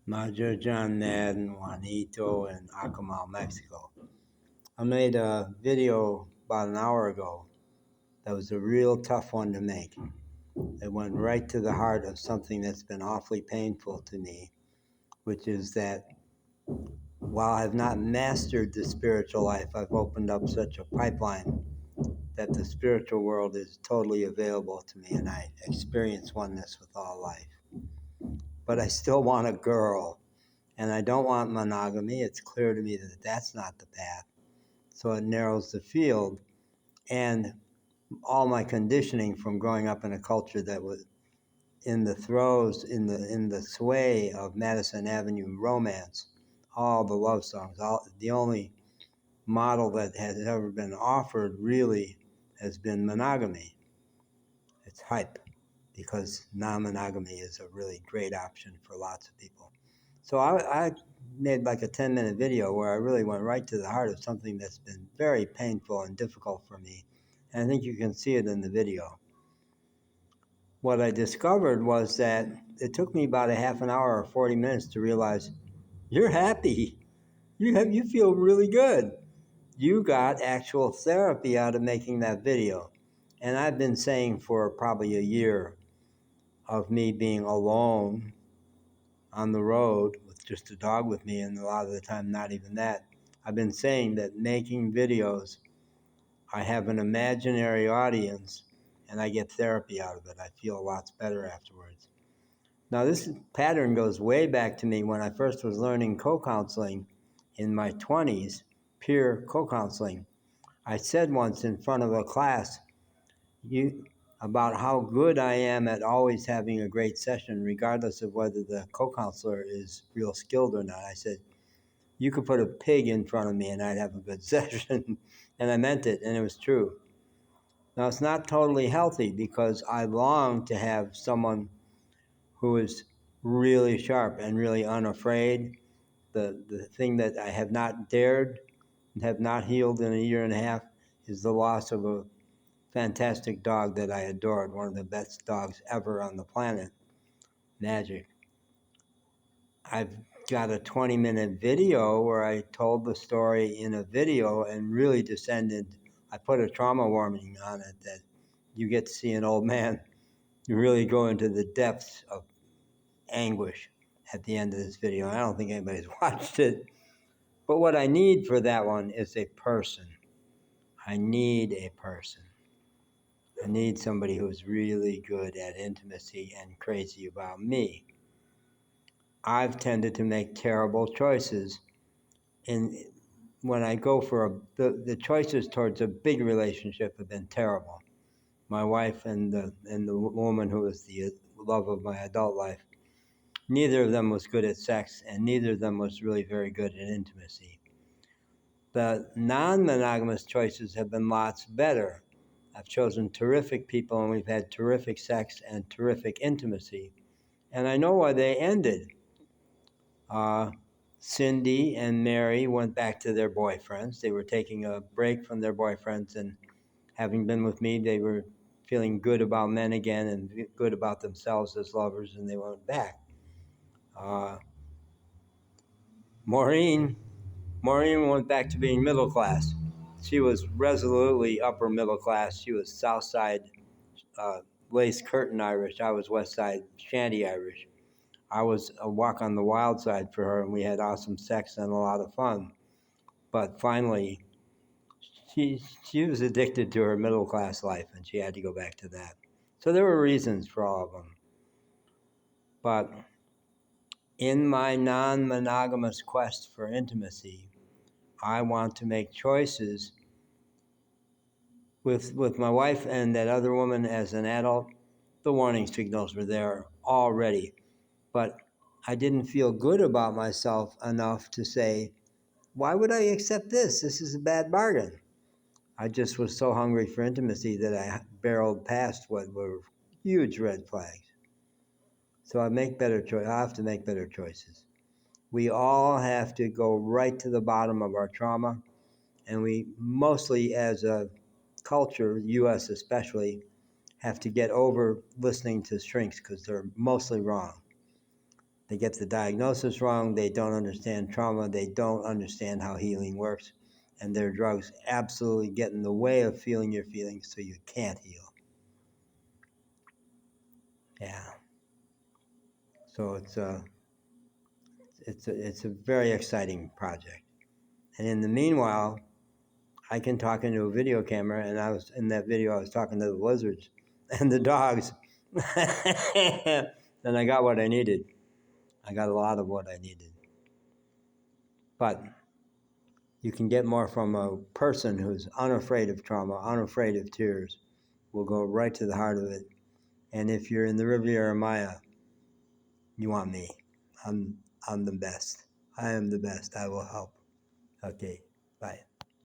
Major John Madden, Juanito, and Acamal, Mexico. I made a video about an hour ago that was a real tough one to make. It went right to the heart of something that's been awfully painful to me, which is that while I've not mastered the spiritual life, I've opened up such a pipeline that the spiritual world is totally available to me, and I experience oneness with all life. But I still want a girl. And I don't want monogamy. It's clear to me that that's not the path. So it narrows the field. And all my conditioning from growing up in a culture that was in the throes, in the sway of Madison Avenue romance, all the love songs, the only model that has ever been offered really has been monogamy. It's hype because non-monogamy is a really great option for lots of people. So I made like a 10-minute video where I really went right to the heart of something that's been very painful and difficult for me. And I think you can see it in the video. What I discovered was that it took me about a half an hour or 40 minutes to realize you're happy. You feel really good. You got actual therapy out of making that video. And I've been saying for probably a year of me being alone on the road with just a dog with me, and a lot of the time not even that. I've been saying that making videos, I have an imaginary audience and I get therapy out of it. I feel lots better afterwards. Now this pattern goes way back to me when I first was learning co-counseling in my 20s, peer co-counseling. I said once in front of a class, about how good I am at always having a great session, regardless of whether the co-counselor is real skilled or not. I said, you could put a pig in front of me and I'd have a good session. And I meant it, and it was true. Now, it's not totally healthy because I long to have someone who is really sharp and really unafraid. The thing that I have not dared and have not healed in a year and a half is the loss of a fantastic dog that I adored, one of the best dogs ever on the planet, Magic. I've got a 20-minute video where I told the story in a video and really descended. I put a trauma warning on it that you get to see an old man. You really go into the depths of anguish at the end of this video. I don't think anybody's watched it. But what I need for that one is a person. I need a person. I need somebody who's really good at intimacy and crazy about me. I've tended to make terrible choices when I go for the choices towards a big relationship have been terrible. My wife and the woman who was the love of my adult life, neither of them was good at sex, and neither of them was really very good at intimacy. The non-monogamous choices have been lots better. I've chosen terrific people, and we've had terrific sex and terrific intimacy. And I know why they ended. Cindy and Mary went back to their boyfriends. They were taking a break from their boyfriends, and having been with me, they were feeling good about men again and good about themselves as lovers, and they went back. Maureen went back to being middle class. She was resolutely upper middle class. She was South Side lace curtain Irish. I was West Side shanty Irish. I was a walk on the wild side for her, and we had awesome sex and a lot of fun. But finally, she was addicted to her middle class life, and she had to go back to that. So there were reasons for all of them. But in my non-monogamous quest for intimacy, I want to make choices with my wife and that other woman as an adult. The warning signals were there already, but I didn't feel good about myself enough to say, why would I accept this? This is a bad bargain. I just was so hungry for intimacy that I barreled past what were huge red flags. So I have to make better choices. We all have to go right to the bottom of our trauma, and we mostly, as a culture, U.S. especially, have to get over listening to shrinks because they're mostly wrong. They get the diagnosis wrong. They don't understand trauma. They don't understand how healing works. And their drugs absolutely get in the way of feeling your feelings, so you can't heal. Yeah. So it's a very exciting project. And in the meanwhile, I can talk into a video camera, and I was in that video. I was talking to the lizards and the dogs, and I got what I needed. I got a lot of what I needed. But you can get more from a person who's unafraid of trauma, unafraid of tears, will go right to the heart of it. And if you're in the Riviera Maya, you want me. I'm the best. I am the best. I will help. Okay, bye.